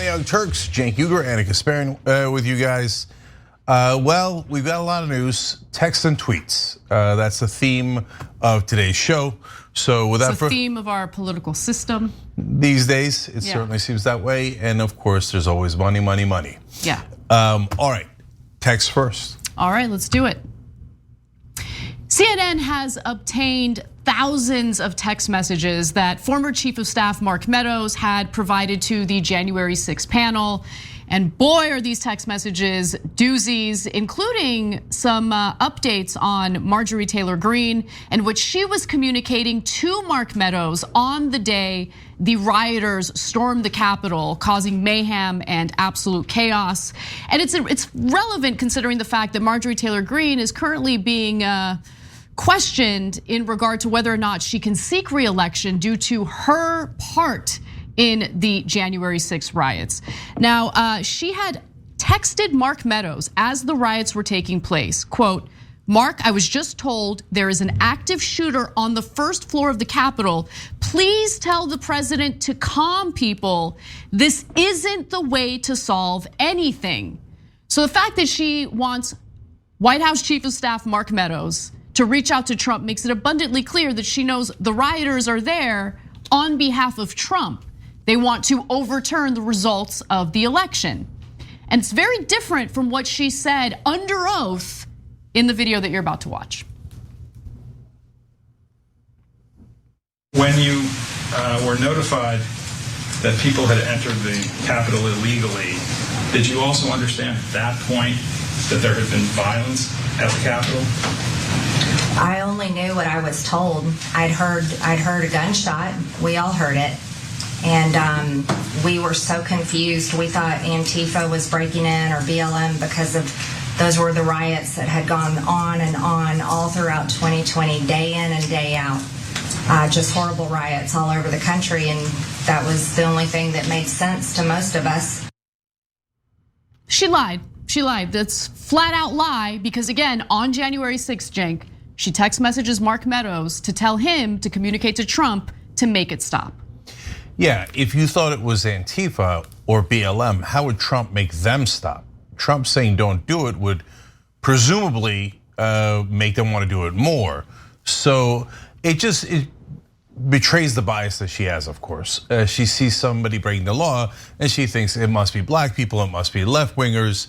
Young Turks, Cenk, Uygur, and Kasparian with you guys. Well, we've got a lot of news, texts and tweets. That's the theme of today's show. So without it's the theme of our political system. These days, it certainly seems that way. And of course, there's always money, money, money. Yeah. All right, text first. All right, let's do it. CNN has obtained thousands of text messages that former Chief of Staff Mark Meadows had provided to the January 6th panel. And boy, are these text messages doozies, including some updates on Marjorie Taylor Greene and what she was communicating to Mark Meadows on the day the rioters stormed the Capitol, causing mayhem and absolute chaos. And it's relevant considering the fact that Marjorie Taylor Greene is currently being questioned in regard to whether or not she can seek re-election due to her part in the January 6th riots. Now, she had texted Mark Meadows as the riots were taking place, quote, "Mark, I was just told there is an active shooter on the first floor of the Capitol. Please tell the president to calm people. This isn't the way to solve anything." So the fact that she wants White House Chief of Staff Mark Meadows to reach out to Trump makes it abundantly clear that she knows the rioters are there on behalf of Trump. They want to overturn the results of the election. And it's very different from what she said under oath in the video that you're about to watch. When you were notified that people had entered the Capitol illegally, did you also understand at that point that there had been violence at the Capitol? I only knew what I was told. I'd heard a gunshot. We all heard it. And we were so confused. We thought Antifa was breaking in or BLM because of those were the riots that had gone on and on all throughout 2020, day in and day out. Just horrible riots all over the country. And that was the only thing that made sense to most of us. She lied. She lied. That's flat out lie because again, on January 6th, Cenk, she text messages Mark Meadows to tell him to communicate to Trump to make it stop. Yeah, if you thought it was Antifa or BLM, how would Trump make them stop? Trump saying don't do it would presumably make them want to do it more. So it betrays the bias that she has, of course. She sees somebody breaking the law and she thinks it must be black people, it must be left wingers,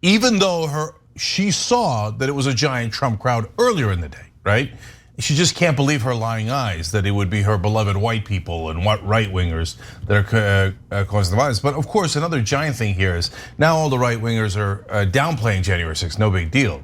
even though she saw that it was a giant Trump crowd earlier in the day, right? She just can't believe her lying eyes that it would be her beloved white people and what right wingers that are causing the violence. But of course, another giant thing here is now all the right wingers are downplaying January 6th, no big deal.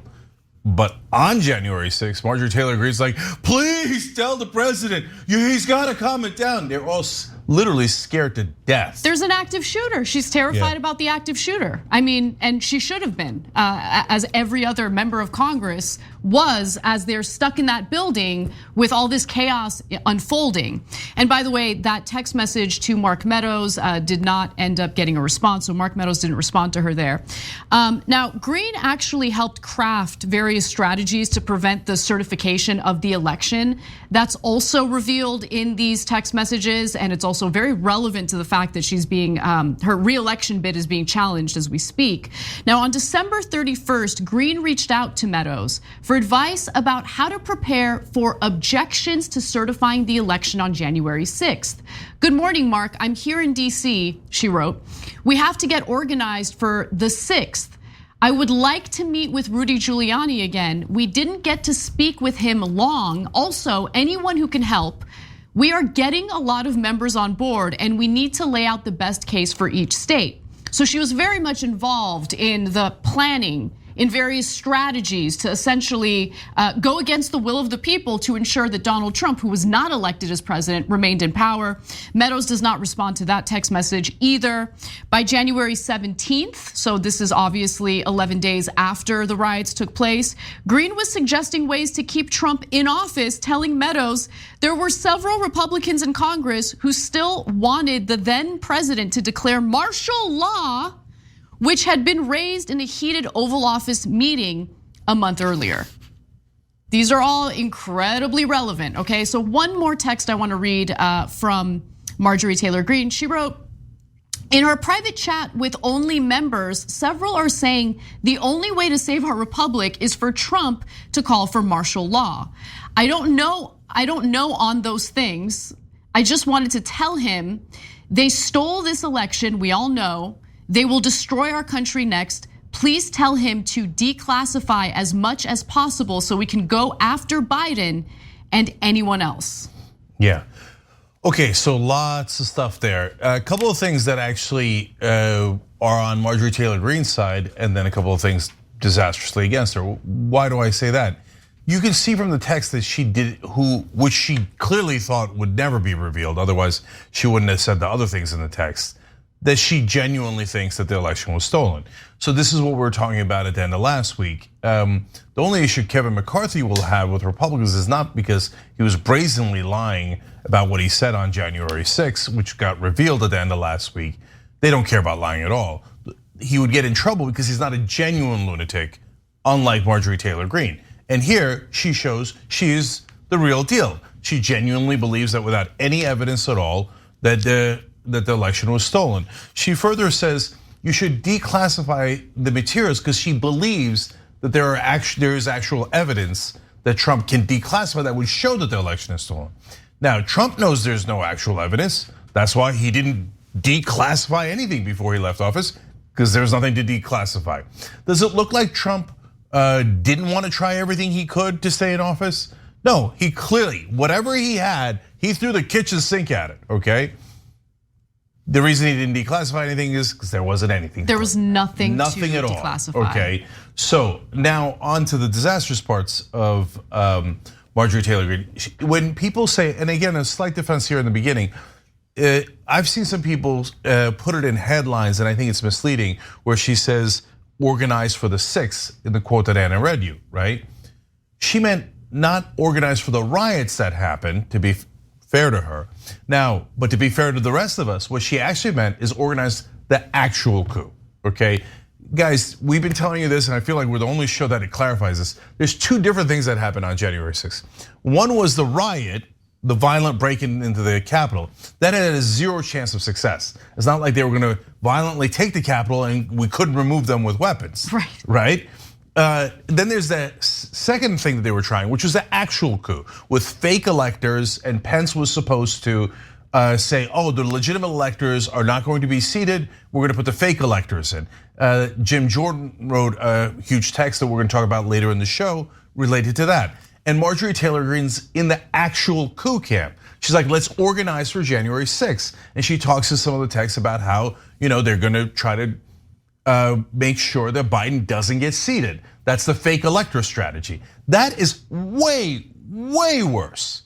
But on January 6th, Marjorie Taylor Greene's like, please tell the president, he's gotta calm it down. They're all literally scared to death. There's an active shooter. She's terrified about the active shooter. I mean, and she should have been, as every other member of Congress was, as they're stuck in that building with all this chaos unfolding. And by the way, that text message to Mark Meadows did not end up getting a response, so Mark Meadows didn't respond to her there. Now, Greene actually helped craft various strategies to prevent the certification of the election. That's also revealed in these text messages, and it's also very relevant to the fact that she's being, her re-election bid is being challenged as we speak. Now on December 31st, Greene reached out to Meadows for advice about how to prepare for objections to certifying the election on January 6th. "Good morning, Mark, I'm here in DC," she wrote. "We have to get organized for the 6th. I would like to meet with Rudy Giuliani again. We didn't get to speak with him long. Also, anyone who can help. We are getting a lot of members on board and we need to lay out the best case for each state." So she was very much involved in the planning, in various strategies to essentially go against the will of the people to ensure that Donald Trump, who was not elected as president, remained in power. Meadows does not respond to that text message either. By January 17th, so this is obviously 11 days after the riots took place, Greene was suggesting ways to keep Trump in office, telling Meadows there were several Republicans in Congress who still wanted the then president to declare martial law, which had been raised in a heated Oval Office meeting a month earlier. These are all incredibly relevant, okay? So one more text I wanna read from Marjorie Taylor Greene. She wrote, In her private chat with only members, several are saying the only way to save our republic is for Trump to call for martial law. I don't know on those things. I just wanted to tell him they stole this election, we all know. They will destroy our country next. Please tell him to declassify as much as possible so we can go after Biden and anyone else. Yeah. Okay, so lots of stuff there. A couple of things that actually are on Marjorie Taylor Greene's side, and then a couple of things disastrously against her. Why do I say that? You can see from the text that she did, which she clearly thought would never be revealed, otherwise she wouldn't have said the other things in the text, that she genuinely thinks that the election was stolen. So this is what we were talking about at the end of last week. The only issue Kevin McCarthy will have with Republicans is not because he was brazenly lying about what he said on January 6th, which got revealed at the end of last week. They don't care about lying at all. He would get in trouble because he's not a genuine lunatic, unlike Marjorie Taylor Greene. And here she shows she is the real deal. She genuinely believes that without any evidence at all, that the election was stolen. She further says you should declassify the materials because she believes that there is actual evidence that Trump can declassify that would show that the election is stolen. Now, Trump knows there's no actual evidence. That's why he didn't declassify anything before he left office, because there's nothing to declassify. Does it look like Trump didn't want to try everything he could to stay in office? No, he clearly, whatever he had, he threw the kitchen sink at it, okay? The reason he didn't declassify anything is because there wasn't anything. There was nothing to at all. Declassify. Okay, so now on to the disastrous parts of Marjorie Taylor Greene. When people say, and again, a slight defense here in the beginning, I've seen some people put it in headlines, and I think it's misleading, where she says, organized for the 6th, in the quote that Anna read you, right? She meant not organized for the riots that happened, to be fair to her. Now, but to be fair to the rest of us, what she actually meant is organize the actual coup, okay? Guys, we've been telling you this, and I feel like we're the only show that it clarifies this. There's two different things that happened on January 6th. One was the riot, the violent break-in into the Capitol. That had a zero chance of success. It's not like they were gonna violently take the Capitol and we couldn't remove them with weapons, right? Then there's that second thing that they were trying, which was the actual coup with fake electors, and Pence was supposed to say, oh, the legitimate electors are not going to be seated, we're gonna put the fake electors in. Jim Jordan wrote a huge text that we're gonna talk about later in the show related to that. And Marjorie Taylor Greene's in the actual coup camp. She's like, let's organize for January 6th. And she talks to some of the texts about how they're gonna try to make sure that Biden doesn't get seated. That's the fake elector strategy. That is way, way worse.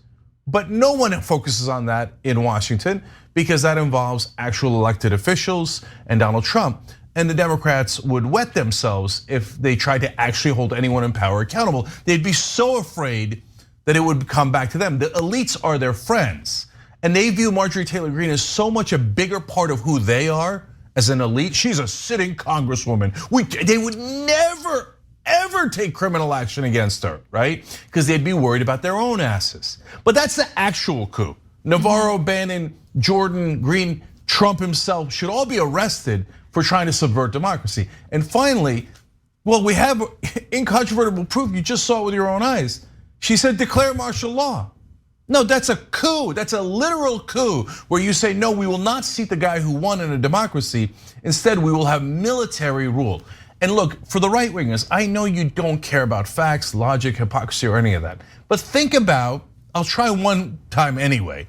But no one focuses on that in Washington because that involves actual elected officials and Donald Trump. And the Democrats would wet themselves if they tried to actually hold anyone in power accountable. They'd be so afraid that it would come back to them. The elites are their friends. And they view Marjorie Taylor Greene as so much a bigger part of who they are as an elite. She's a sitting congresswoman. They would never, ever take criminal action against her, right? Because they'd be worried about their own asses. But that's the actual coup. Navarro, Bannon, Jordan, Green, Trump himself should all be arrested for trying to subvert democracy. And finally, well, we have incontrovertible proof. You just saw it with your own eyes. She said, declare martial law. No, that's a coup. That's a literal coup where you say, no, we will not seat the guy who won in a democracy. Instead, we will have military rule. And look, for the right wingers, I know you don't care about facts, logic, hypocrisy, or any of that. But think about, I'll try one time anyway.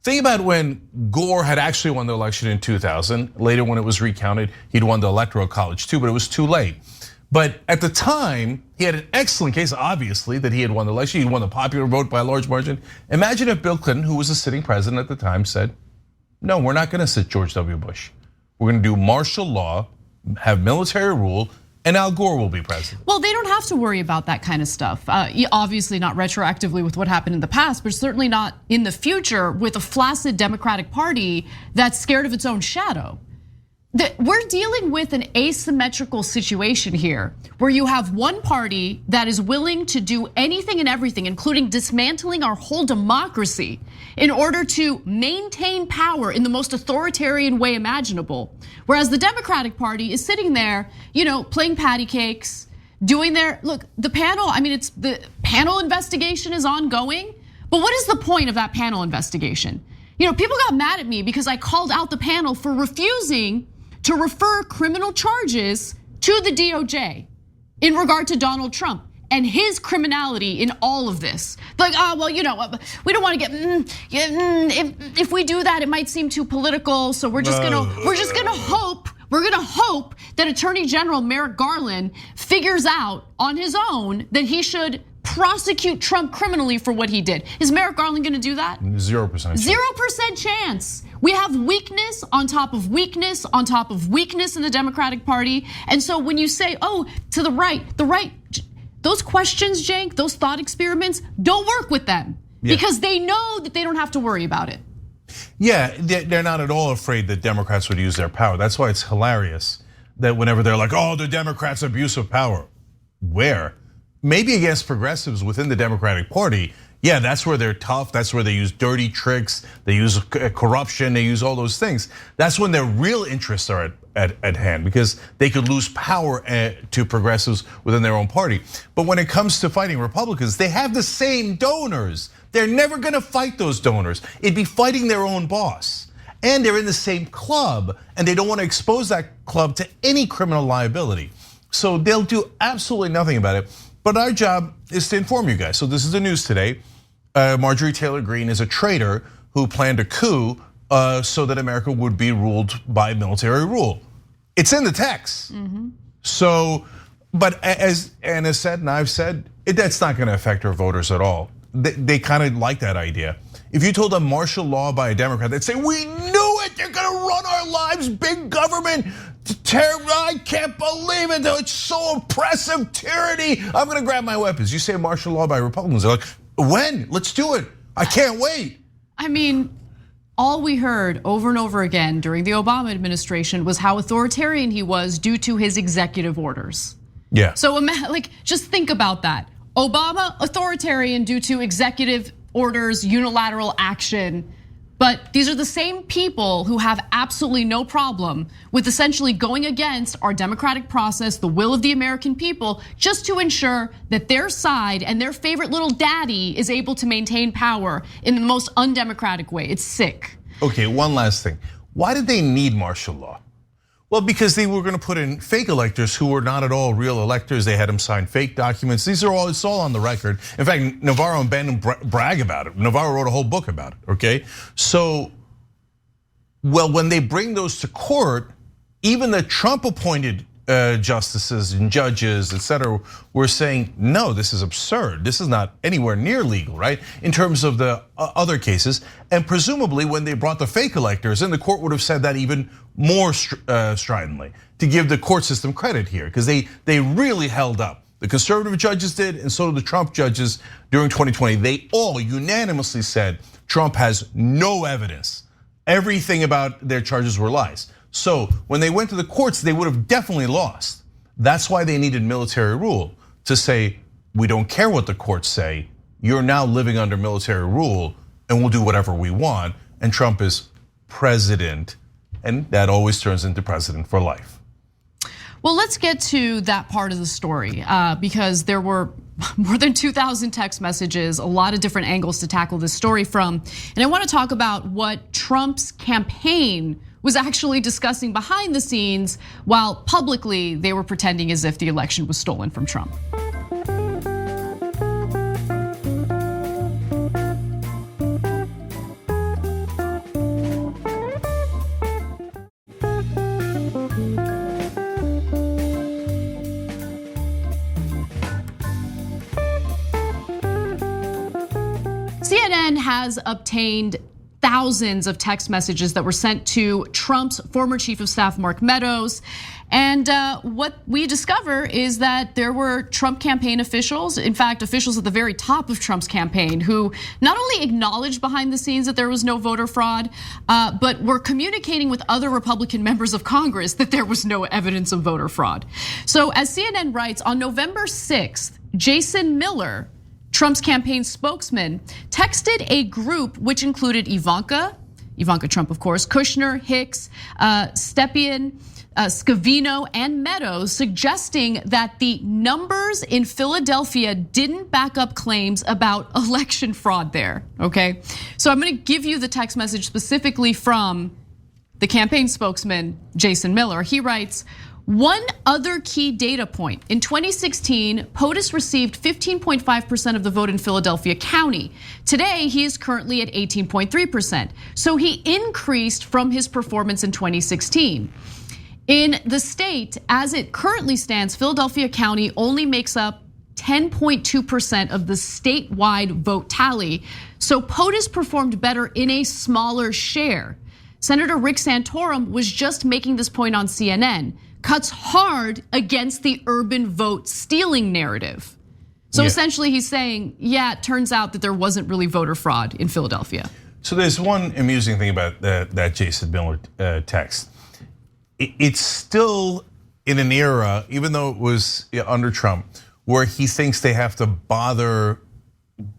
Think about when Gore had actually won the election in 2000. Later, when it was recounted, he'd won the Electoral College too, but it was too late. But at the time, he had an excellent case, obviously, that he had won the election. He won the popular vote by a large margin. Imagine if Bill Clinton, who was the sitting president at the time, said, no, we're not gonna sit George W. Bush. We're gonna do martial law, have military rule, and Al Gore will be president. Well, they don't have to worry about that kind of stuff. Obviously not retroactively with what happened in the past, but certainly not in the future with a flaccid Democratic Party that's scared of its own shadow. we're dealing with an asymmetrical situation here where you have one party that is willing to do anything and everything, including dismantling our whole democracy in order to maintain power in the most authoritarian way imaginable. Whereas the Democratic Party is sitting there, playing patty cakes, doing the panel, it's the panel investigation is ongoing, but what is the point of that panel investigation? People got mad at me because I called out the panel for refusing to refer criminal charges to the DOJ in regard to Donald Trump and his criminality in all of this. Like, we don't want to get. If we do that, it might seem too political. So we're just gonna hope. We're gonna hope that Attorney General Merrick Garland figures out on his own that he should prosecute Trump criminally for what he did. Is Merrick Garland gonna do that? 0%. 0% chance. We have weakness on top of weakness on top of weakness in the Democratic Party. And so when you say, to the right, those questions, Cenk, those thought experiments, don't work with them because they know that they don't have to worry about it. Yeah, they're not at all afraid that Democrats would use their power. That's why it's hilarious that whenever they're like, the Democrats' abuse of power. Where? Maybe against progressives within the Democratic Party. Yeah, that's where they're tough. That's where they use dirty tricks. They use corruption. They use all those things. That's when their real interests are at hand because they could lose power to progressives within their own party. But when it comes to fighting Republicans, they have the same donors. They're never gonna fight those donors. It'd be fighting their own boss. And they're in the same club and they don't wanna expose that club to any criminal liability. So they'll do absolutely nothing about it. But our job is to inform you guys. So this is the news today. Marjorie Taylor Greene is a traitor who planned a coup so that America would be ruled by military rule. It's in the text. So, but as Anna said and I've said, that's not gonna affect our voters at all. They kind of like that idea. If you told them martial law by a Democrat, they'd say, we knew it, they're gonna run our lives, big government, I can't believe it, it's so oppressive, tyranny. I'm gonna grab my weapons. You say martial law by Republicans, they're like, when? Let's do it, I can't wait. All we heard over and over again during the Obama administration was how authoritarian he was due to his executive orders. Yeah. So just think about that. Obama, authoritarian due to executive orders, unilateral action. But these are the same people who have absolutely no problem with essentially going against our democratic process, the will of the American people, just to ensure that their side and their favorite little daddy is able to maintain power in the most undemocratic way. It's sick. Okay, one last thing. Why did they need martial law? Well, because they were gonna put in fake electors who were not at all real electors. They had them sign fake documents. It's all on the record. In fact, Navarro and Bannon brag about it. Navarro wrote a whole book about it, okay? So, when they bring those to court, even the Trump appointed justices and judges, et cetera, were saying, no, this is absurd. This is not anywhere near legal, right? In terms of the other cases. And presumably when they brought the fake electors in, the court would have said that even more stridently to give the court system credit here, because they really held up. The conservative judges did, and so did the Trump judges during 2020. They all unanimously said Trump has no evidence. Everything about their charges were lies. So when they went to the courts, they would have definitely lost. That's why they needed military rule to say, we don't care what the courts say. You're now living under military rule and we'll do whatever we want. And Trump is president, and that always turns into president for life. Well, let's get to that part of the story because there were more than 2,000 text messages, a lot of different angles to tackle this story from. And I want to talk about what Trump's campaign was actually discussing behind the scenes while publicly they were pretending as if the election was stolen from Trump. CNN has obtained thousands of text messages that were sent to Trump's former chief of staff, Mark Meadows. And what we discover is that there were Trump campaign officials, in fact, officials at the very top of Trump's campaign, who not only acknowledged behind the scenes that there was no voter fraud, but were communicating with other Republican members of Congress that there was no evidence of voter fraud. So as CNN writes, on November 6th, Jason Miller, Trump's campaign spokesman, texted a group which included Ivanka Trump, of course, Kushner, Hicks, Stepien, Scavino, and Meadows, suggesting that the numbers in Philadelphia didn't back up claims about election fraud there, okay? So I'm gonna give you the text message specifically from the campaign spokesman, Jason Miller. He writes, one other key data point. In 2016, POTUS received 15.5% of the vote in Philadelphia County. Today, he is currently at 18.3%. So he increased from his performance in 2016. In the state, as it currently stands, Philadelphia County only makes up 10.2% of the statewide vote tally. So POTUS performed better in a smaller share. Senator Rick Santorum was just making this point on CNN. Cuts hard against the urban vote stealing narrative. So essentially he's saying, yeah, it turns out that there wasn't really voter fraud in Philadelphia. So there's one amusing thing about that Jason Miller text. It's still in an era, even though it was under Trump, where he thinks they have to bother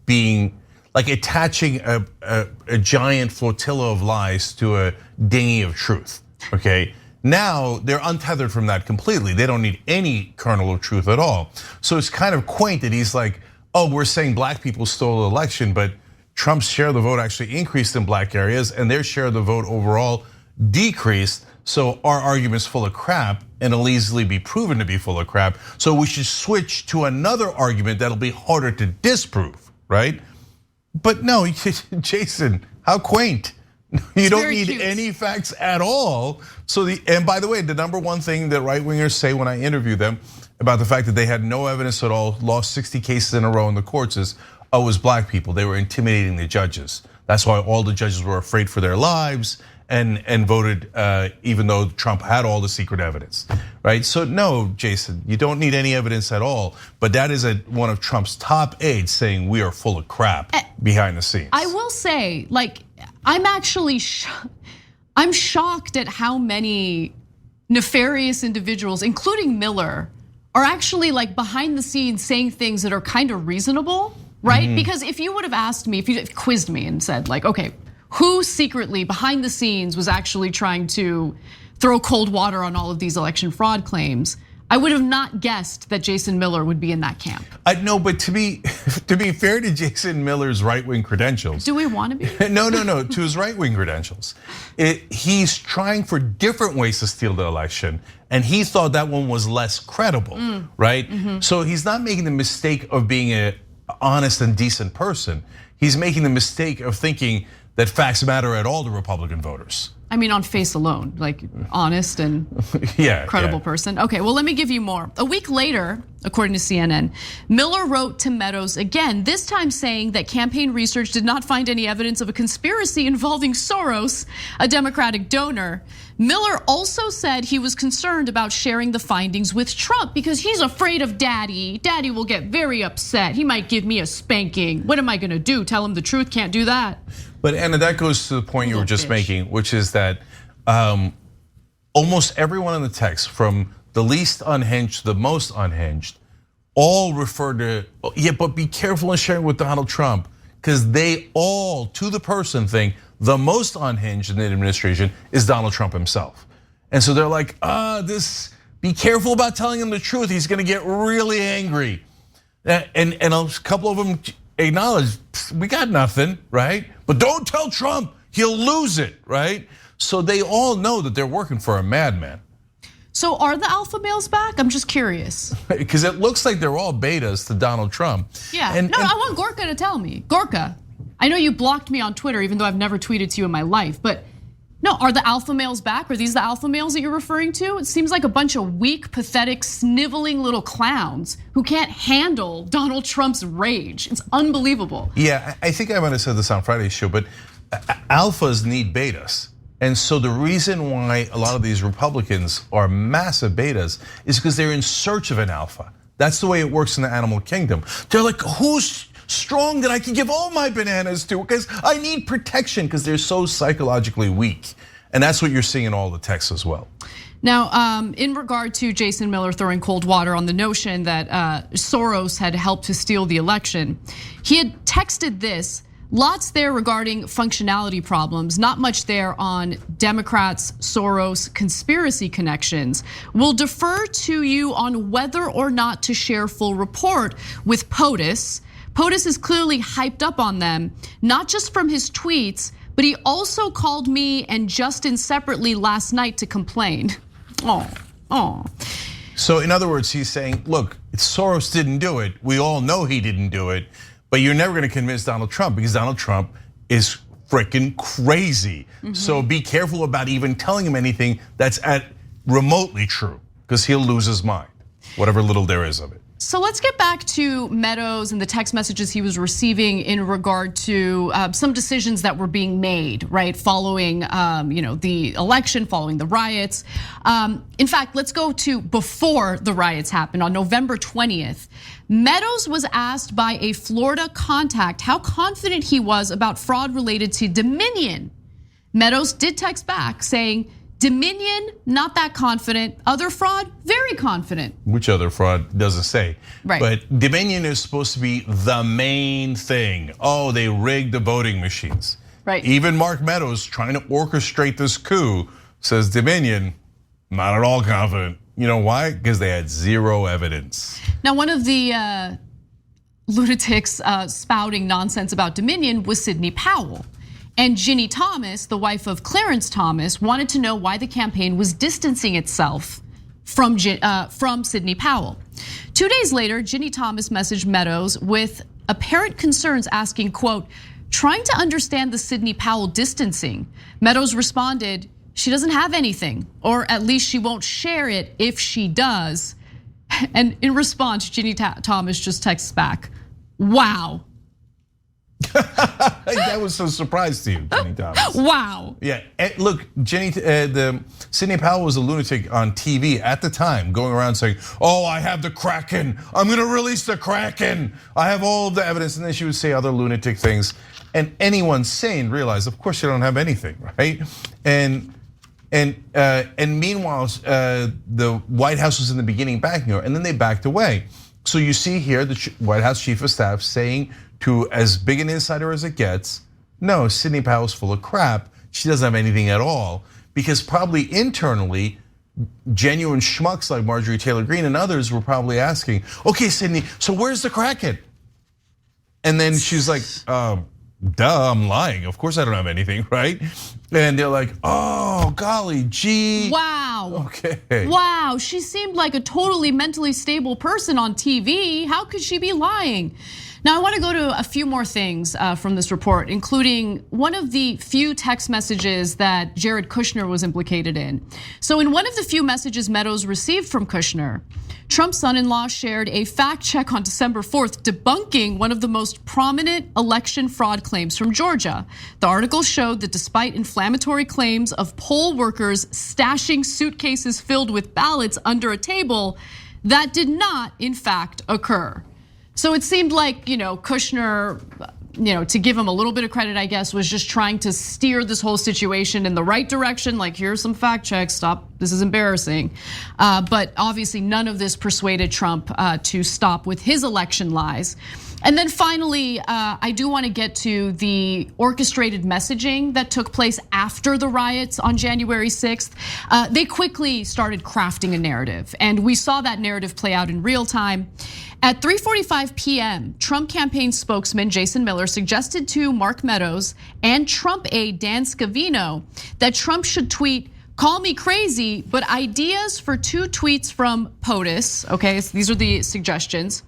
being like attaching a giant flotilla of lies to a dinghy of truth, okay? Now they're untethered from that completely. They don't need any kernel of truth at all. So it's kind of quaint that he's like, oh, we're saying black people stole the election, but Trump's share of the vote actually increased in black areas and their share of the vote overall decreased. So our argument's full of crap and it'll easily be proven to be full of crap. So we should switch to another argument that'll be harder to disprove, right? But no, Jason, how quaint. You don't need any facts at all. So and by the way, the number one thing that right wingers say when I interview them about the fact that they had no evidence at all, lost 60 cases in a row in the courts is, oh, it was black people. They were intimidating the judges. That's why all the judges were afraid for their lives and voted even though Trump had all the secret evidence, right? So no, Jason, you don't need any evidence at all. But that is one of Trump's top aides saying we are full of crap behind the scenes. I will say, like, I'm actually I'm shocked at how many nefarious individuals, including Miller, are actually like behind the scenes saying things that are kind of reasonable, right? Because if you would have asked me, if you quizzed me and said like, okay, who secretly behind the scenes was actually trying to throw cold water on all of these election fraud claims, I would have not guessed that Jason Miller would be in that camp. I know, but to be fair to Jason Miller's right-wing credentials. Do we want to be? No, to his right-wing credentials. He's trying for different ways to steal the election, and he thought that one was less credible, right? So he's not making the mistake of being an honest and decent person. He's making the mistake of thinking that facts matter at all to Republican voters. I mean, on face alone, like honest and credible person. Okay, well, let me give you more. A week later, according to CNN, Miller wrote to Meadows again, this time saying that campaign research did not find any evidence of a conspiracy involving Soros, a Democratic donor. Miller also said he was concerned about sharing the findings with Trump because he's afraid of Daddy. Daddy will get very upset. He might give me a spanking. What am I gonna do? Tell him the truth? Can't do that. But Anna, that goes to the point you were just making, which is that almost everyone in the text, from the least unhinged to the most unhinged, all refer to, yeah, but be careful in sharing with Donald Trump, because they all, to the person, think the most unhinged in the administration is Donald Trump himself. And so they're like, be careful about telling him the truth. He's gonna get really angry. And a couple of them acknowledge, we got nothing, right? But don't tell Trump, he'll lose it, right? So they all know that they're working for a madman. So are the alpha males back? I'm just curious. Because it looks like they're all betas to Donald Trump. Yeah, I want Gorka to tell me. Gorka, I know you blocked me on Twitter even though I've never tweeted to you in my life, but no, are the alpha males back? Are these the alpha males that you're referring to? It seems like a bunch of weak, pathetic, sniveling little clowns who can't handle Donald Trump's rage. It's unbelievable. Yeah, I think I might have said this on Friday's show, but alphas need betas. And so the reason why a lot of these Republicans are massive betas is because they're in search of an alpha. That's the way it works in the animal kingdom. They're like, who's strong that I can give all my bananas to? Because I need protection, because they're so psychologically weak. And that's what you're seeing in all the texts as well. Now, in regard to Jason Miller throwing cold water on the notion that Soros had helped to steal the election, he had texted this. Lots there regarding functionality problems, not much there on Democrats' Soros conspiracy connections. We'll defer to you on whether or not to share full report with POTUS. POTUS is clearly hyped up on them, not just from his tweets, but he also called me and Justin separately last night to complain. Oh. So in other words, he's saying, look, Soros didn't do it. We all know he didn't do it. But you're never gonna convince Donald Trump, because Donald Trump is freaking crazy. So be careful about even telling him anything that's remotely true, because he'll lose his mind, whatever little there is of it. So let's get back to Meadows and the text messages he was receiving in regard to some decisions that were being made, right, following the election, following the riots. In fact, let's go to before the riots happened on November 20th. Meadows was asked by a Florida contact how confident he was about fraud related to Dominion. Meadows did text back saying, Dominion, not that confident. Other fraud, very confident. Which other fraud doesn't say. Right. But Dominion is supposed to be the main thing. Oh, they rigged the voting machines. Right. Even Mark Meadows, trying to orchestrate this coup, says Dominion, not at all confident. You know why? Because they had zero evidence. Now, one of the lunatics spouting nonsense about Dominion was Sidney Powell. And Ginny Thomas, the wife of Clarence Thomas, wanted to know why the campaign was distancing itself from Sidney Powell. 2 days later, Ginny Thomas messaged Meadows with apparent concerns, asking, quote, trying to understand the Sidney Powell distancing. Meadows responded, she doesn't have anything, or at least she won't share it if she does. And in response, Ginny Thomas just texts back, wow. That was a surprise to you, Ginny Thomas. Wow. Yeah, look, Sidney Powell was a lunatic on TV at the time, going around saying, oh, I have the Kraken. I'm gonna release the Kraken. I have all of the evidence. And then she would say other lunatic things. And anyone sane realized, of course, you don't have anything, right? And meanwhile, the White House was in the beginning backing her, and then they backed away. So you see here the White House chief of staff saying to as big an insider as it gets, no, Sidney Powell's full of crap. She doesn't have anything at all, because probably internally, genuine schmucks like Marjorie Taylor Greene and others were probably asking, okay, Sidney, so where's the Kraken? And then she's like, duh, I'm lying. Of course I don't have anything, right? And they're like, oh, golly gee. Wow. Okay. Wow, she seemed like a totally mentally stable person on TV. How could she be lying? Now, I want to go to a few more things from this report, including one of the few text messages that Jared Kushner was implicated in. So in one of the few messages Meadows received from Kushner, Trump's son-in-law shared a fact check on December 4th, debunking one of the most prominent election fraud claims from Georgia. The article showed that despite inflammatory claims of poll workers stashing suitcases filled with ballots under a table, that did not, in fact, occur. So it seemed like, Kushner, to give him a little bit of credit, I guess, was just trying to steer this whole situation in the right direction. Like, here's some fact checks, stop, this is embarrassing. But obviously none of this persuaded Trump to stop with his election lies. And then finally, I do want to get to the orchestrated messaging that took place after the riots on January 6th. They quickly started crafting a narrative, and we saw that narrative play out in real time. At 3:45 p.m., Trump campaign spokesman Jason Miller suggested to Mark Meadows and Trump aide Dan Scavino that Trump should tweet, call me crazy, but ideas for 2 tweets from POTUS, okay, so these are the suggestions.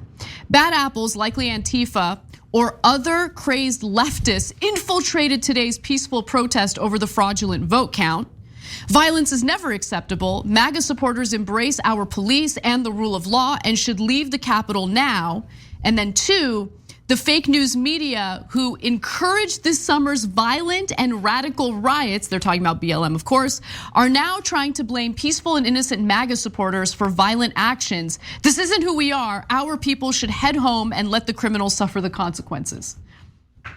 Bad apples, likely Antifa, or other crazed leftists infiltrated today's peaceful protest over the fraudulent vote count. Violence is never acceptable. MAGA supporters embrace our police and the rule of law and should leave the Capitol now. And then 2, The fake news media who encouraged this summer's violent and radical riots, they're talking about BLM of course, are now trying to blame peaceful and innocent MAGA supporters for violent actions. This isn't who we are. Our people should head home and let the criminals suffer the consequences.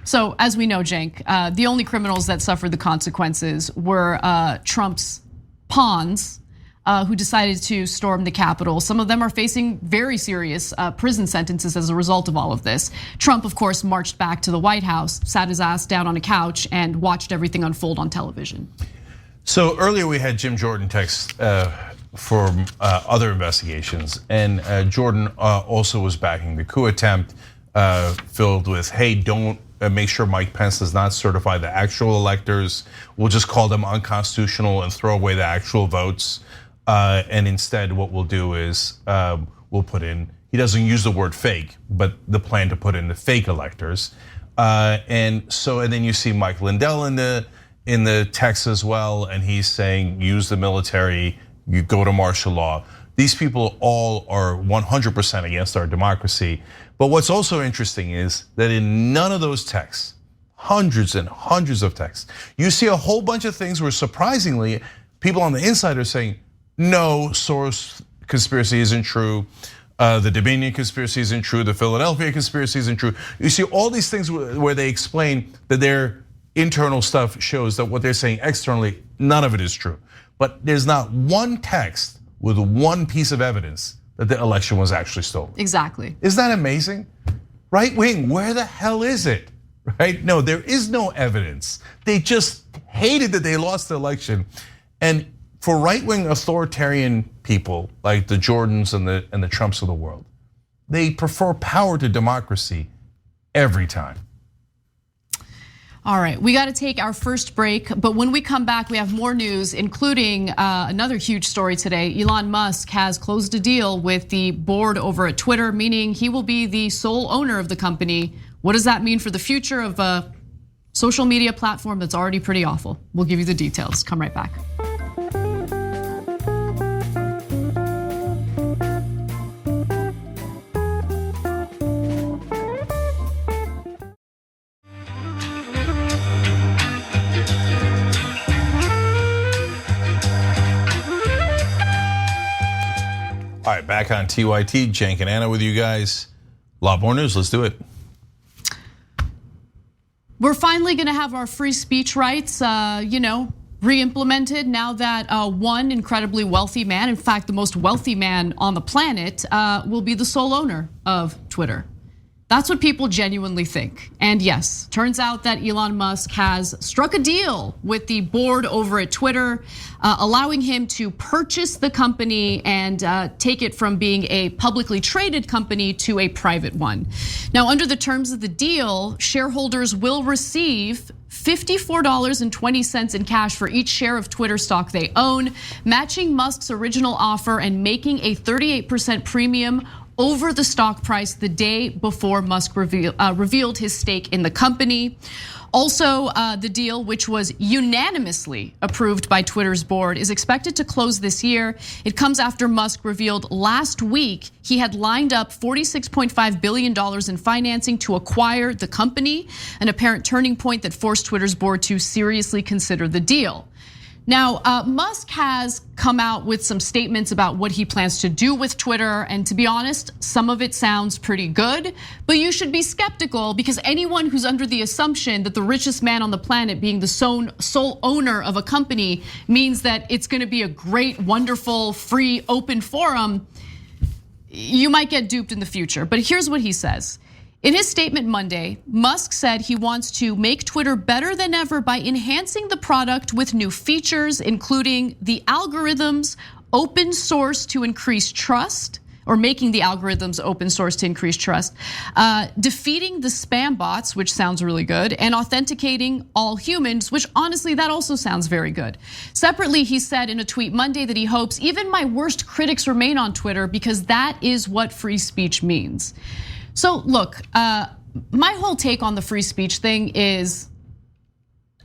So as we know, Cenk, the only criminals that suffered the consequences were Trump's pawns, who decided to storm the Capitol. Some of them are facing very serious prison sentences as a result of all of this. Trump, of course, marched back to the White House, sat his ass down on a couch and watched everything unfold on television. So earlier we had Jim Jordan text for other investigations, and Jordan also was backing the coup attempt filled with, hey, don't make sure Mike Pence does not certify the actual electors. We'll just call them unconstitutional and throw away the actual votes. And instead what we'll do is we'll put in, he doesn't use the word fake, but the plan to put in the fake electors. And then you see Mike Lindell in the text as well, and he's saying use the military, you go to martial law. These people all are 100% against our democracy. But what's also interesting is that in none of those texts, hundreds and hundreds of texts, you see a whole bunch of things where surprisingly, people on the inside are saying, no, Soros conspiracy isn't true. The Dominion conspiracy isn't true. The Philadelphia conspiracy isn't true. You see all these things where they explain that their internal stuff shows that what they're saying externally, none of it is true. But there's not one text with one piece of evidence that the election was actually stolen. Exactly. Isn't that amazing? Right wing, where the hell is it? Right? No, there is no evidence. They just hated that they lost the election. And for right-wing authoritarian people like the Jordans and the Trumps of the world, they prefer power to democracy every time. All right, we got to take our first break, but when we come back, we have more news, including another huge story today. Elon Musk has closed a deal with the board over at Twitter, meaning he will be the sole owner of the company. What does that mean for the future of a social media platform that's already pretty awful? We'll give you the details. Come right back. All right, back on TYT, Cenk and Anna with you guys. A lot more news, let's do it. We're finally gonna have our free speech rights, re-implemented now that one incredibly wealthy man, in fact, the most wealthy man on the planet, will be the sole owner of Twitter. That's what people genuinely think. And yes, turns out that Elon Musk has struck a deal with the board over at Twitter, allowing him to purchase the company and take it from being a publicly traded company to a private one. Now, under the terms of the deal, shareholders will receive $54.20 in cash for each share of Twitter stock they own, matching Musk's original offer and making a 38% premium over the stock price the day before Musk revealed his stake in the company. Also, the deal, which was unanimously approved by Twitter's board, is expected to close this year. It comes after Musk revealed last week he had lined up $46.5 billion in financing to acquire the company, an apparent turning point that forced Twitter's board to seriously consider the deal. Now, Musk has come out with some statements about what he plans to do with Twitter, and to be honest, some of it sounds pretty good, but you should be skeptical because anyone who's under the assumption that the richest man on the planet being the sole owner of a company means that it's gonna be a great, wonderful, free, open forum, you might get duped in the future. But here's what he says. In his statement Monday, Musk said he wants to make Twitter better than ever by enhancing the product with new features, including the algorithms open source to increase trust, or making the algorithms open source to increase trust, defeating the spam bots, which sounds really good, and authenticating all humans, which honestly, that also sounds very good. Separately, he said in a tweet Monday that he hopes even my worst critics remain on Twitter because that is what free speech means. So look, my whole take on the free speech thing is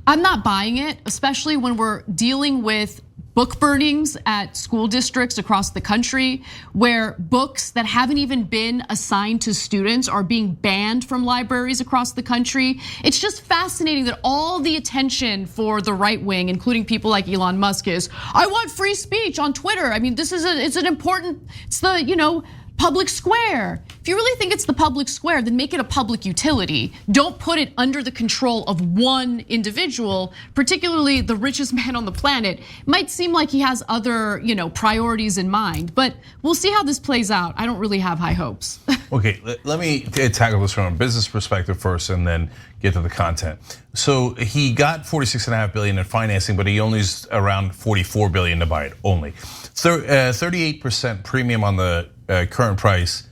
I'm not buying it, especially when we're dealing with book burnings at school districts across the country, where books that haven't even been assigned to students are being banned from libraries across the country. It's just fascinating that all the attention for the right wing, including people like Elon Musk, is I want free speech on Twitter. I mean, it's the public square. If you really think it's the public square, then make it a public utility. Don't put it under the control of one individual, particularly the richest man on the planet. It might seem like he has other, priorities in mind, but we'll see how this plays out. I don't really have high hopes. Okay, let me tackle this from a business perspective first and then get to the content. So he got 46.5 billion in financing, but he only is around 44 billion to buy it only. 38% premium on the current price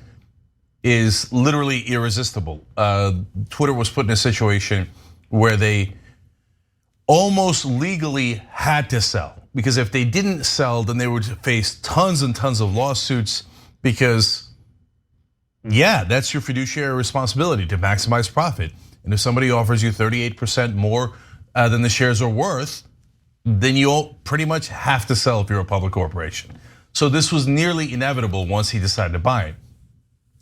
is literally irresistible. Twitter was put in a situation where they almost legally had to sell, because if they didn't sell, then they would face tons and tons of lawsuits, because that's your fiduciary responsibility to maximize profit. And if somebody offers you 38% more than the shares are worth, then you'll pretty much have to sell if you're a public corporation. So this was nearly inevitable once he decided to buy it.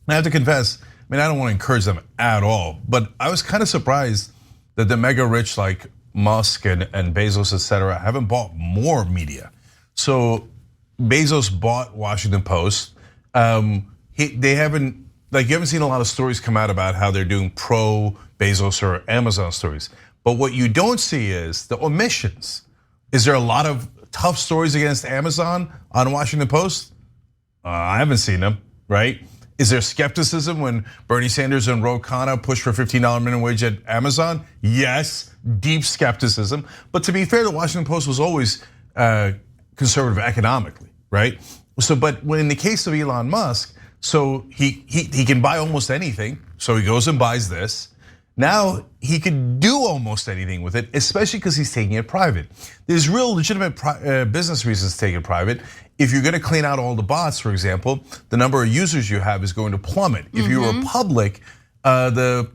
And I have to confess, I don't want to encourage them at all, but I was kind of surprised that the mega rich like Musk and Bezos, etc., haven't bought more media. So Bezos bought Washington Post. They haven't, you haven't seen a lot of stories come out about how they're doing pro Bezos or Amazon stories. But what you don't see is the omissions. Is there a lot of tough stories against Amazon on Washington Post? I haven't seen them, right? Is there skepticism when Bernie Sanders and Ro Khanna pushed for $15 minimum wage at Amazon? Yes, deep skepticism. But to be fair, the Washington Post was always conservative economically, right? So, but when in the case of Elon Musk, so he can buy almost anything. So he goes and buys this. Now he could do almost anything with it, especially because he's taking it private. There's real legitimate business reasons to take it private. If you're gonna clean out all the bots, for example, the number of users you have is going to plummet. If you were public, the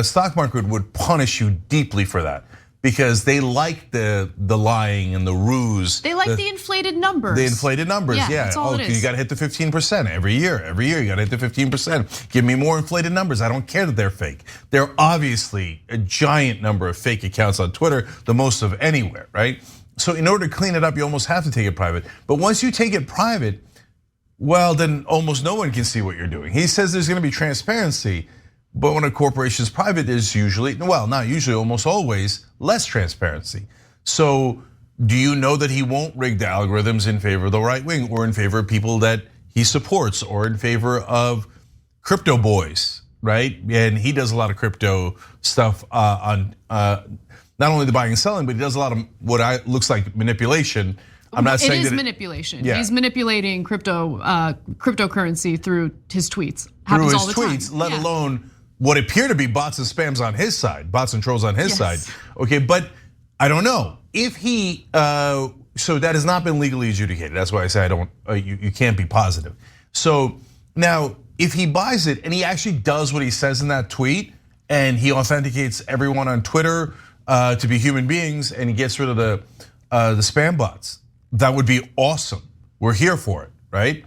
stock market would punish you deeply for that, because they like the lying and the ruse. They like the inflated numbers. The inflated numbers, yeah. That's all it is. You got to hit the 15% every year. Every year you got to hit the 15%. Give me more inflated numbers. I don't care that they're fake. There are obviously a giant number of fake accounts on Twitter, the most of anywhere, right? So in order to clean it up, you almost have to take it private. But once you take it private, well, then almost no one can see what you're doing. He says there's going to be transparency. But when a corporation is private, there's usually, well, not usually, almost always, less transparency. So do you know that he won't rig the algorithms in favor of the right wing, or in favor of people that he supports, or in favor of crypto boys, right? And he does a lot of crypto stuff on not only the buying and selling, but he does a lot of what looks like manipulation. I'm not saying it is that manipulation. Yeah. He's manipulating cryptocurrency through his tweets. Through Happens his all the tweets, time. let alone what appear to be bots and spams on his side, bots and trolls on his side. Okay, but I don't know if he. So that has not been legally adjudicated. That's why I say I don't. You can't be positive. So now, if he buys it and he actually does what he says in that tweet, and he authenticates everyone on Twitter to be human beings, and he gets rid of the spam bots, that would be awesome. We're here for it, right?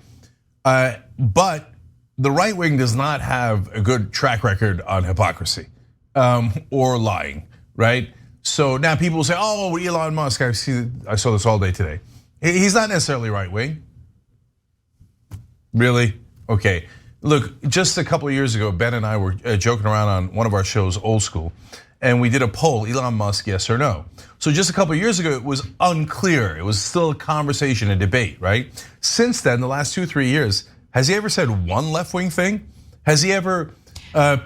But the right wing does not have a good track record on hypocrisy or lying, right? So now people will say, "Oh, Elon Musk." I saw this all day today. He's not necessarily right wing. Really? Okay. Look, just a couple of years ago, Ben and I were joking around on one of our shows, Old School, and we did a poll: Elon Musk, yes or no? So just a couple of years ago, it was unclear. It was still a conversation, a debate, right? Since then, the last 2-3 years, has he ever said one left-wing thing? Has he ever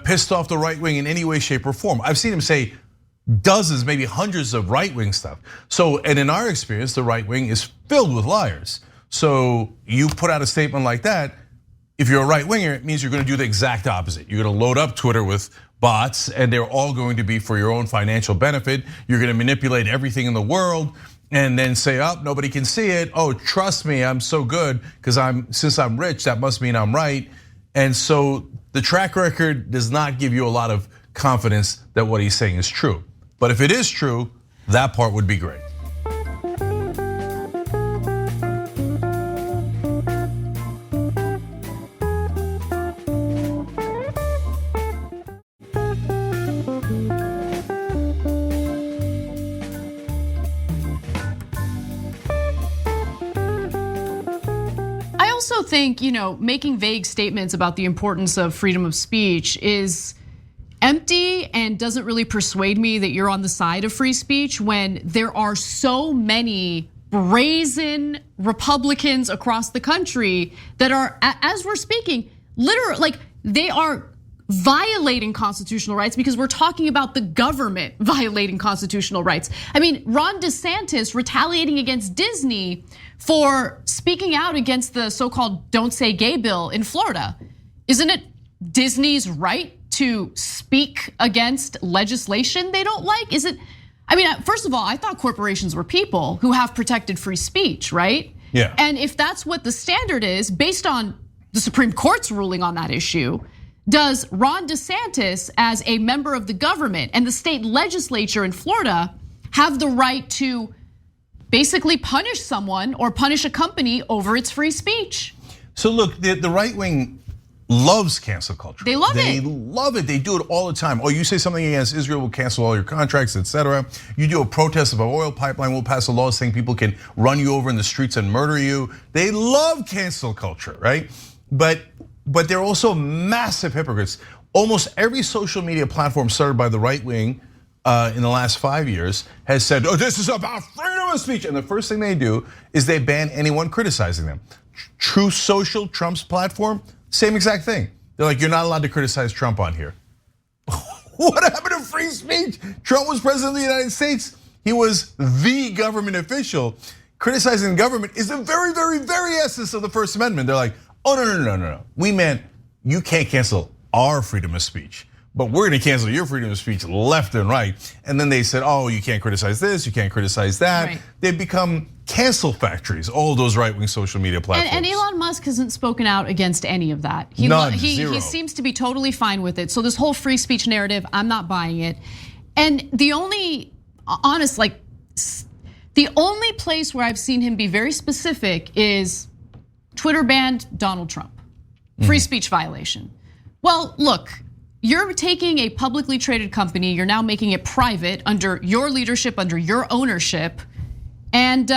pissed off the right wing in any way, shape, or form? I've seen him say dozens, maybe hundreds of right-wing stuff. So, and in our experience, the right wing is filled with liars. So you put out a statement like that, if you're a right-winger, it means you're gonna do the exact opposite. You're gonna load up Twitter with bots, and they're all going to be for your own financial benefit. You're gonna manipulate everything in the world, and then say, "Oh, nobody can see it. Oh, trust me, I'm so good because since I'm rich, that must mean I'm right." And so the track record does not give you a lot of confidence that what he's saying is true. But if it is true, that part would be great. think, making vague statements about the importance of freedom of speech is empty and doesn't really persuade me that you're on the side of free speech when there are so many brazen Republicans across the country that are, as we're speaking, literally, like they are violating constitutional rights because we're talking about the government violating constitutional rights. I mean, Ron DeSantis retaliating against Disney for speaking out against the so-called Don't Say Gay bill in Florida. Isn't it Disney's right to speak against legislation they don't like? First of all, I thought corporations were people who have protected free speech, right? Yeah. And if that's what the standard is, based on the Supreme Court's ruling on that issue, does Ron DeSantis, as a member of the government and the state legislature in Florida, have the right to basically punish someone or punish a company over its free speech? So look, the right wing loves cancel culture. They love it. They love it. They do it all the time. Oh, you say something against Israel, we'll cancel all your contracts, etc. You do a protest of an oil pipeline, we'll pass a law saying people can run you over in the streets and murder you. They love cancel culture, right? But they're also massive hypocrites. Almost every social media platform started by the right wing in the last 5 years has said, oh, this is about freedom of speech. And the first thing they do is they ban anyone criticizing them. True Social, Trump's platform, same exact thing. They're like, you're not allowed to criticize Trump on here. What happened to free speech? Trump was president of the United States. He was the government official. Criticizing the government is the very, very, very essence of the First Amendment. They're like, oh, no. We meant you can't cancel our freedom of speech, but we're gonna cancel your freedom of speech left and right. And then they said, oh, you can't criticize this, you can't criticize that. Right. They've become cancel factories, all those right-wing social media platforms. And Elon Musk hasn't spoken out against any of that. None, he zero. seems to be totally fine with it. So this whole free speech narrative, I'm not buying it. And the only place where I've seen him be very specific is Twitter banned Donald Trump. Free speech violation. Well, look, you're taking a publicly traded company, you're now making it private under your leadership, under your ownership. And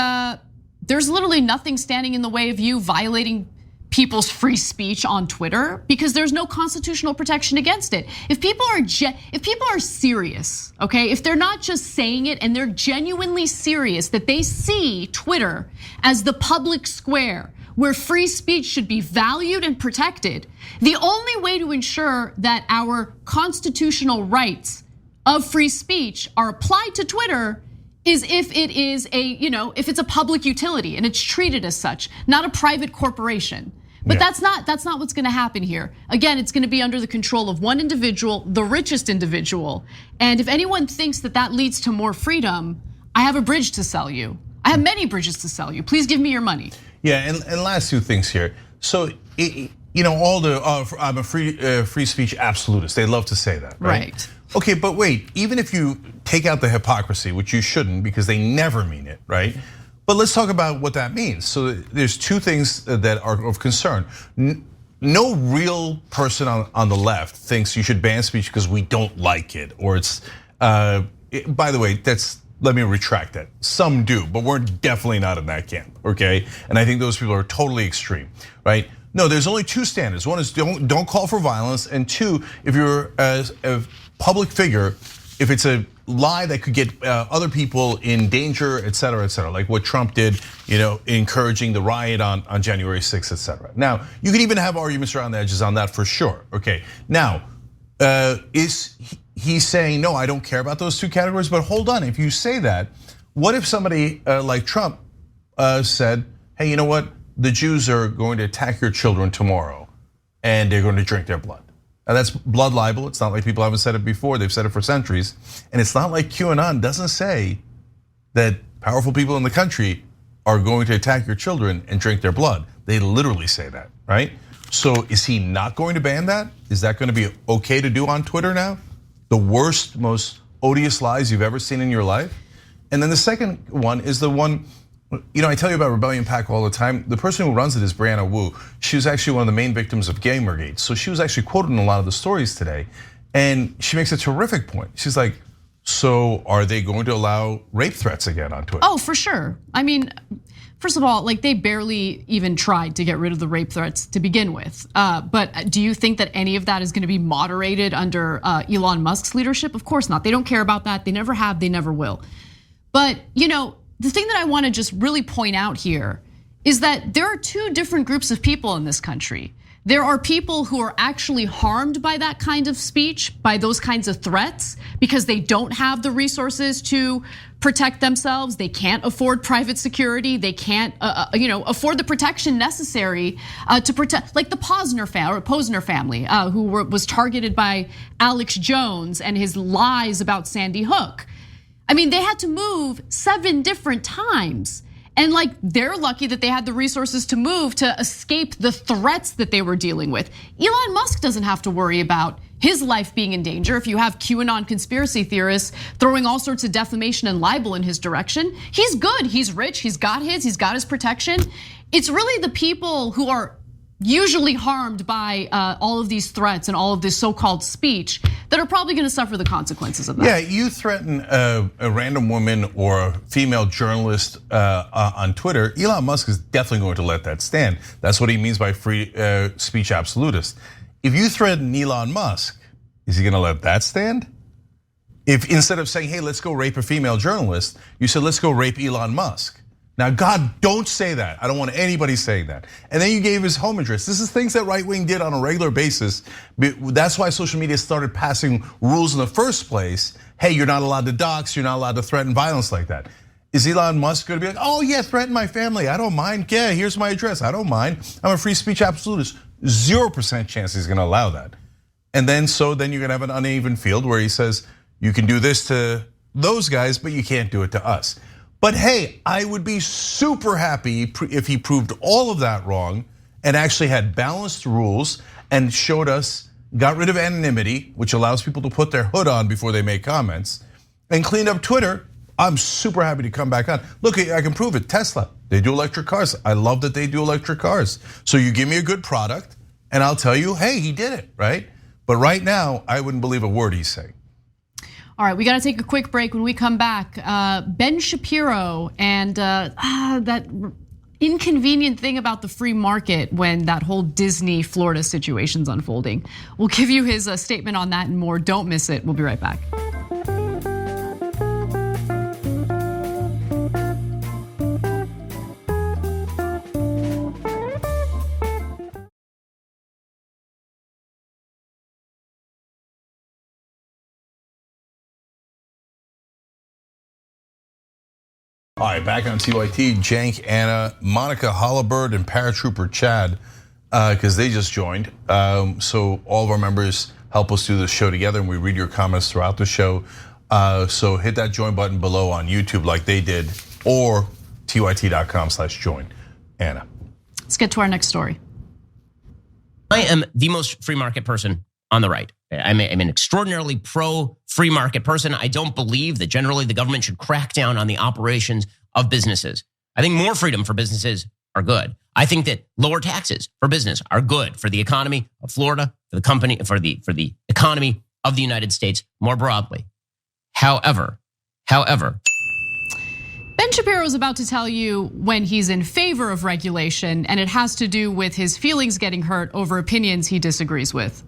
there's literally nothing standing in the way of you violating people's free speech on Twitter because there's no constitutional protection against it. If people are serious, okay, if they're not just saying it and they're genuinely serious that they see Twitter as the public square where free speech should be valued and protected, the only way to ensure that our constitutional rights of free speech are applied to Twitter is if it is if it's a public utility and it's treated as such, not a private corporation. But that's not what's gonna happen here. Again, it's gonna be under the control of one individual, the richest individual. And if anyone thinks that leads to more freedom, I have a bridge to sell you. I have many bridges to sell you. Please give me your money. Yeah, and last two things here. So, all the I'm a free speech absolutist. They love to say that, right? Okay, but wait, even if you take out the hypocrisy, which you shouldn't because they never mean it, right? But let's talk about what that means. So there's two things that are of concern. No real person on the left thinks you should ban speech because we don't like it, or it's. By the way, let me retract that. Some do, but we're definitely not in that camp, okay? And I think those people are totally extreme, right? No, there's only two standards. One is don't call for violence, and two, if you're a public figure, if it's a lie that could get other people in danger, et cetera, like what Trump did, encouraging the riot on January 6th, et cetera. Now, you can even have arguments around the edges on that for sure, okay? Now, is he's saying, no, I don't care about those two categories, but hold on, if you say that, what if somebody like Trump said, hey, you know what? The Jews are going to attack your children tomorrow and they're going to drink their blood. Now that's blood libel. It's not like people haven't said it before. They've said it for centuries. And it's not like QAnon doesn't say that powerful people in the country are going to attack your children and drink their blood. They literally say that, right? So is he not going to ban that? Is that going to be okay to do on Twitter now? The worst, most odious lies you've ever seen in your life? And then the second one is the one, I tell you about Rebellion PAC all the time. The person who runs it is Brianna Wu. She was actually one of the main victims of Gamergate. So she was actually quoted in a lot of the stories today. And she makes a terrific point. She's like, So are they going to allow rape threats again on Twitter? Oh, for sure. I mean, first of all, like they barely even tried to get rid of the rape threats to begin with. But do you think that any of that is going to be moderated under Elon Musk's leadership? Of course not. They don't care about that. They never have, they never will. But the thing that I want to just really point out here is that there are two different groups of people in this country. There are people who are actually harmed by that kind of speech, by those kinds of threats, because they don't have the resources to protect themselves. They can't afford private security. They can't, afford the protection necessary to protect, like the Posner family, who was targeted by Alex Jones and his lies about Sandy Hook. I mean, they had to move 7 different times. And like, they're lucky that they had the resources to move to escape the threats that they were dealing with. Elon Musk doesn't have to worry about his life being in danger. If you have QAnon conspiracy theorists throwing all sorts of defamation and libel in his direction, he's good, he's rich, he's got his protection. It's really the people who are usually harmed by all of these threats and all of this so-called speech that are probably gonna suffer the consequences of that. Yeah, you threaten a random woman or a female journalist on Twitter, Elon Musk is definitely going to let that stand. That's what he means by free speech absolutist. If you threaten Elon Musk, is he gonna let that stand? If instead of saying, hey, let's go rape a female journalist, you said, let's go rape Elon Musk. Now, God, don't say that. I don't want anybody saying that. And then you gave his home address. This is things that right wing did on a regular basis. That's why social media started passing rules in the first place. Hey, you're not allowed to dox, you're not allowed to threaten violence like that. Is Elon Musk gonna be like, oh yeah, threaten my family, I don't mind. Yeah, here's my address, I don't mind. I'm a free speech absolutist. 0% chance he's gonna allow that. And then you're gonna have an uneven field where he says, you can do this to those guys, but you can't do it to us. But hey, I would be super happy if he proved all of that wrong and actually had balanced rules and showed us, got rid of anonymity, which allows people to put their hood on before they make comments, and cleaned up Twitter. I'm super happy to come back on. Look, I can prove it, Tesla, they do electric cars. I love that they do electric cars. So you give me a good product and I'll tell you, hey, he did it, right? But right now, I wouldn't believe a word he's saying. All right, we got to take a quick break. When we come back, Ben Shapiro and that inconvenient thing about the free market when that whole Disney Florida situation's unfolding. We'll give you his statement on that and more. Don't miss it. We'll be right back. All right, back on TYT, Cenk, Anna, Monica Hollibird, and paratrooper Chad, because they just joined. So all of our members help us do this show together, and we read your comments throughout the show. So hit that join button below on YouTube like they did, or tyt.com/join. Anna. Let's get to our next story. I am the most free market person on the right. I'm an extraordinarily pro-free market person. I don't believe that generally the government should crack down on the operations of businesses. I think more freedom for businesses are good. I think that lower taxes for business are good for the economy of Florida, for the economy of the United States more broadly. However, Ben Shapiro is about to tell you when he's in favor of regulation, and it has to do with his feelings getting hurt over opinions he disagrees with.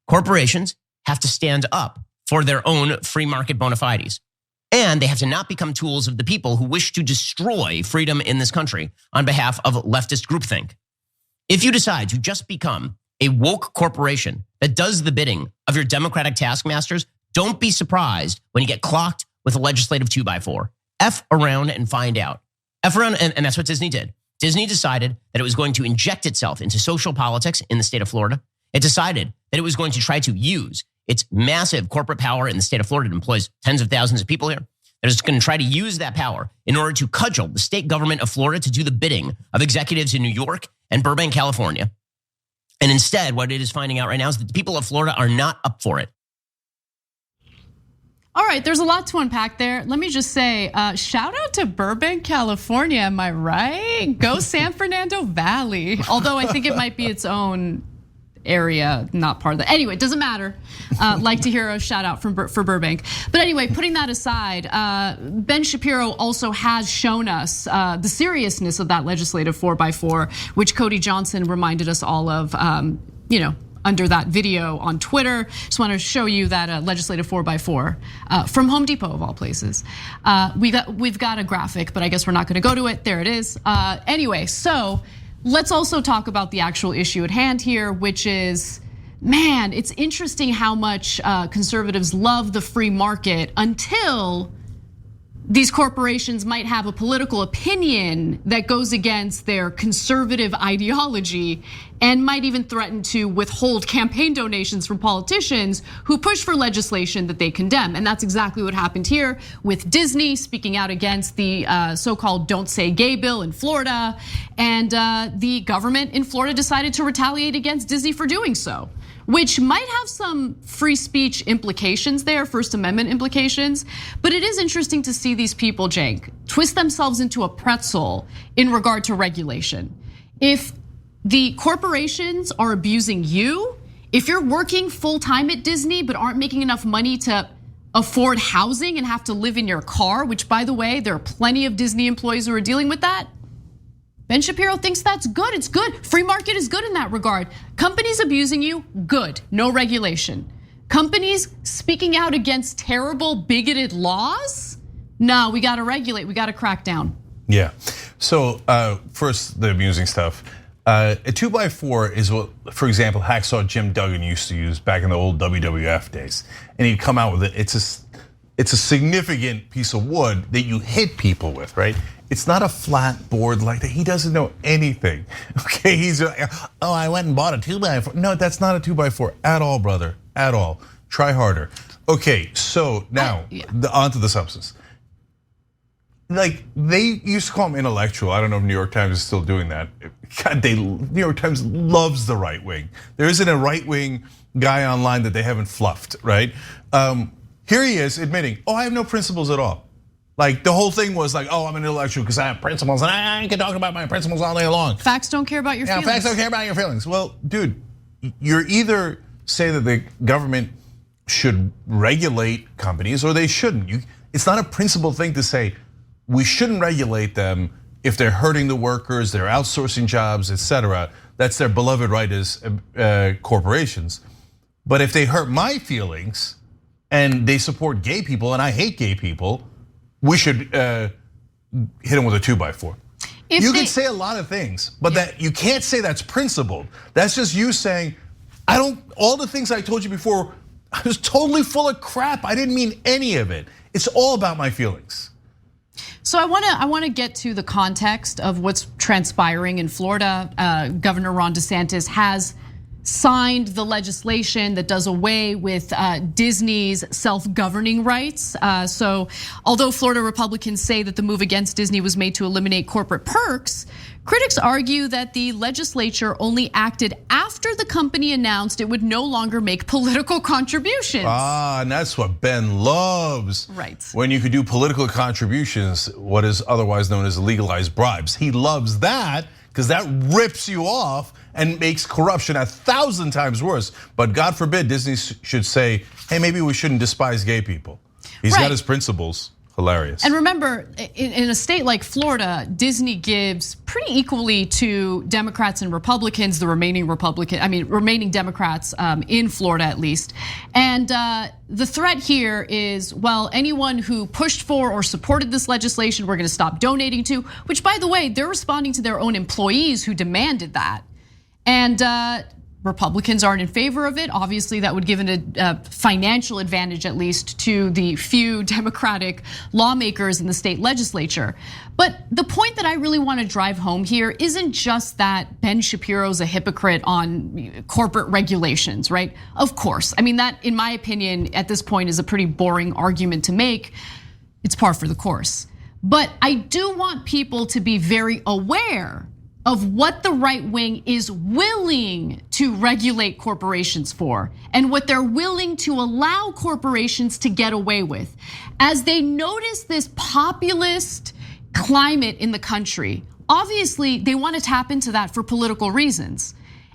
Corporations have to stand up for their own free market bona fides. And they have to not become tools of the people who wish to destroy freedom in this country on behalf of leftist groupthink. If you decide to just become a woke corporation that does the bidding of your Democratic taskmasters, don't be surprised when you get clocked with a legislative 2x4. F around and find out. F around, and that's what Disney did. Disney decided that it was going to inject itself into social politics in the state of Florida. It decided that it was going to try to use its massive corporate power in the state of Florida. It employs tens of thousands of people here. That is going to try to use that power in order to cudgel the state government of Florida to do the bidding of executives in New York and Burbank, California. And instead, what it is finding out right now is that the people of Florida are not up for it. All right, there's a lot to unpack there. Let me just say, shout out to Burbank, California, am I right? Go San Fernando Valley. Although I think it might be its own area, not part of that. Anyway, it doesn't matter. Like to hear a shout out for Burbank. But anyway, putting that aside, Ben Shapiro also has shown us the seriousness of that legislative 4x4, which Cody Johnson reminded us all of, under that video on Twitter. Just want to show you that legislative 4x4 from Home Depot of all places. We've got a graphic, but I guess we're not going to go to it. There it is. Anyway, so let's also talk about the actual issue at hand here, which is, man, it's interesting how much conservatives love the free market until these corporations might have a political opinion that goes against their conservative ideology and might even threaten to withhold campaign donations from politicians who push for legislation that they condemn. And that's exactly what happened here with Disney speaking out against the so-called Don't Say Gay bill in Florida. And the government in Florida decided to retaliate against Disney for doing so, which might have some free speech implications there, First Amendment implications. But it is interesting to see these people, Cenk, twist themselves into a pretzel in regard to regulation. If the corporations are abusing you, if you're working full time at Disney but aren't making enough money to afford housing and have to live in your car, which by the way, there are plenty of Disney employees who are dealing with that, Ben Shapiro thinks that's good. It's good. Free market is good in that regard. Companies abusing you, good. No regulation. Companies speaking out against terrible, bigoted laws, no, we got to regulate. We got to crack down. Yeah. So first, the amusing stuff. A 2x4 is what, for example, hacksaw Jim Duggan used to use back in the old WWF days, and he'd come out with it. It's a significant piece of wood that you hit people with, right? It's not a flat board like that. He doesn't know anything. Okay, he's like, oh, I went and bought a 2x4. No, that's not a 2x4 at all, brother, at all. Try harder. Okay, so now onto the substance. Like they used to call him intellectual. I don't know if New York Times is still doing that. God, New York Times loves the right wing. There isn't a right wing guy online that they haven't fluffed, right? Here he is admitting, oh, I have no principles at all. Like the whole thing was like, oh, I'm an intellectual because I have principles and I can talk about my principles all day long. Facts don't care about your feelings. Facts don't care about your feelings. Well, dude, you're either say that the government should regulate companies or they shouldn't. It's not a principled thing to say we shouldn't regulate them if they're hurting the workers, they're outsourcing jobs, etc. That's their beloved right as corporations. But if they hurt my feelings and they support gay people and I hate gay people, we should hit them with a 2x4. You can say a lot of things, but that you can't say that's principled. That's just you saying, all the things I told you before, I was totally full of crap. I didn't mean any of it. It's all about my feelings. So I want to get to the context of what's transpiring in Florida. Governor Ron DeSantis has signed the legislation that does away with Disney's self-governing rights. So although Florida Republicans say that the move against Disney was made to eliminate corporate perks, critics argue that the legislature only acted after the company announced it would no longer make political contributions. And that's what Ben loves. Right. When you could do political contributions, what is otherwise known as legalized bribes. He loves that because that rips you off and makes corruption 1,000 times worse. But God forbid Disney should say, hey, maybe we shouldn't despise gay people. He's got his principles. Hilarious. And remember, in a state like Florida, Disney gives pretty equally to Democrats and Republicans, the remaining Democrats in Florida at least. And the threat here is, well, anyone who pushed for or supported this legislation, we're gonna stop donating to, which by the way, they're responding to their own employees who demanded that. And Republicans aren't in favor of it. Obviously, that would give a financial advantage, at least, to the few Democratic lawmakers in the state legislature. But the point that I really want to drive home here isn't just that Ben Shapiro's a hypocrite on corporate regulations, right? Of course. I mean, that, in my opinion, at this point is a pretty boring argument to make. It's par for the course. But I do want people to be very aware of what the right wing is willing to regulate corporations for and what they're willing to allow corporations to get away with. As they notice this populist climate in the country, obviously they want to tap into that for political reasons.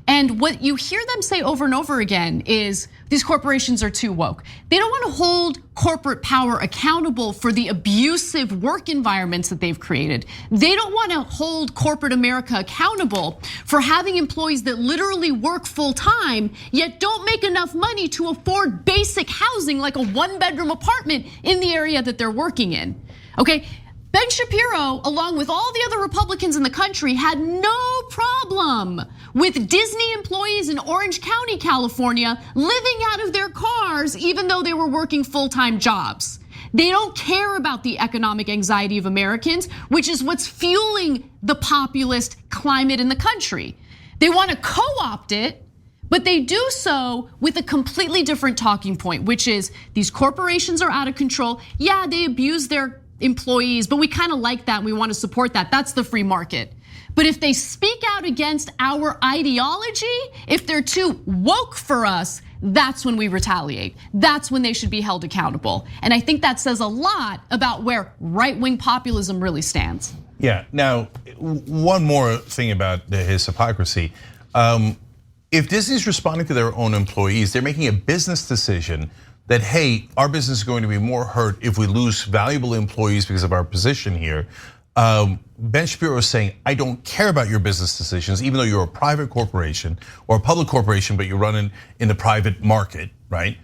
And what you hear them say over and over again is these corporations are too woke. They don't want to hold corporate power accountable for the abusive work environments that they've created. They don't want to hold corporate America accountable for having employees that literally work full time, yet don't make enough money to afford basic housing like a 1-bedroom apartment in the area that they're working in, okay? Ben Shapiro, along with all the other Republicans in the country, had no problem with Disney employees in Orange County, California, living out of their cars even though they were working full-time jobs. They don't care about the economic anxiety of Americans, which is what's fueling the populist climate in the country. They want to co-opt it, but they do so with a completely different talking point, which is these corporations are out of control. Yeah, they abuse their employees, but we kind of like that and we want to support that. That's the free market. But if they speak out against our ideology, if they're too woke for us, that's when we retaliate. That's when they should be held accountable. And I think that says a lot about where right-wing populism really stands. Yeah, now, one more thing about his hypocrisy. If Disney's responding to their own employees, they're making a business decision that, hey, our business is going to be more hurt if we lose valuable employees because of our position here. Ben Shapiro is saying, I don't care about your business decisions, even though you're a private corporation or a public corporation, but you're running in the private market, right?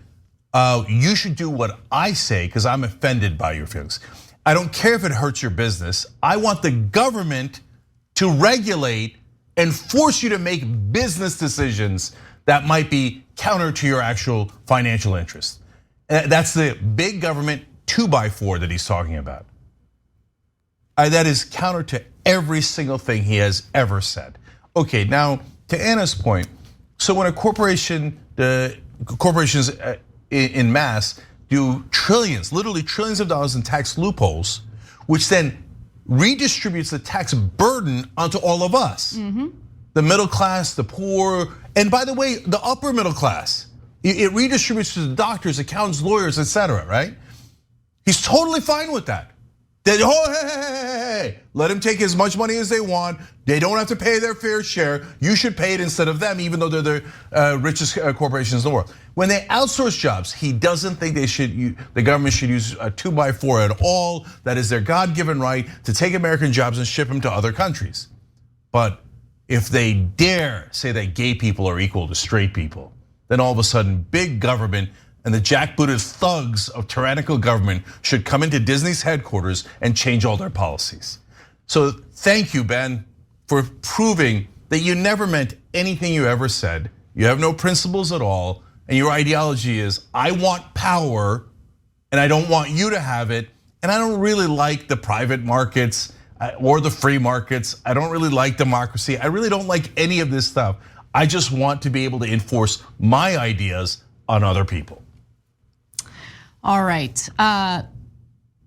You should do what I say because I'm offended by your feelings. I don't care if it hurts your business. I want the government to regulate and force you to make business decisions that might be counter to your actual financial interests. That's the big government 2x4 that he's talking about. That is counter to every single thing he has ever said. Okay, now to Anna's point, so when a corporation, corporations in mass do trillions, literally trillions of dollars in tax loopholes, which then redistributes the tax burden onto all of us. The middle class, the poor, and by the way, the upper middle class. It redistributes to the doctors, accountants, lawyers, etc., right? He's totally fine with that. Hey, let them take as much money as they want. They don't have to pay their fair share. You should pay it instead of them, even though they're the richest corporations in the world. When they outsource jobs, he doesn't think the government should use a 2x4 at all. That is their God-given right to take American jobs and ship them to other countries. But if they dare say that gay people are equal to straight people, then all of a sudden big government and the jackbooted thugs of tyrannical government should come into Disney's headquarters and change all their policies. So thank you, Ben, for proving that you never meant anything you ever said. You have no principles at all, and your ideology is, I want power, and I don't want you to have it, and I don't really like the private markets or the free markets. I don't really like democracy. I really don't like any of this stuff. I just want to be able to enforce my ideas on other people. All right, that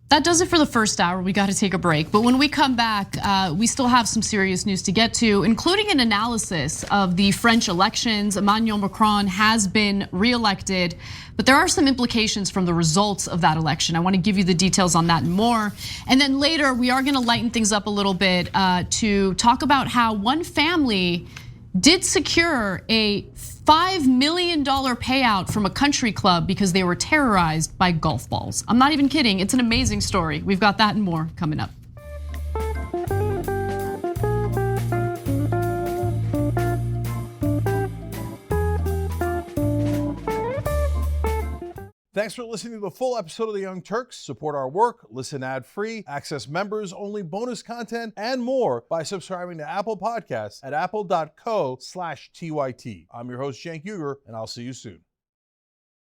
does it for the first hour. We got to take a break, but when we come back, we still have some serious news to get to, including an analysis of the French elections. Emmanuel Macron has been reelected, but there are some implications from the results of that election. I want to give you the details on that and more. And then later, we are going to lighten things up a little bit to talk about how one family did secure a $5 million payout from a country club because they were terrorized by golf balls. I'm not even kidding, it's an amazing story. We've got that and more coming up. Thanks for listening to the full episode of The Young Turks. Support our work, listen ad-free, access members-only bonus content, and more by subscribing to Apple Podcasts at apple.co/TYT. I'm your host, Cenk, and I'll see you soon.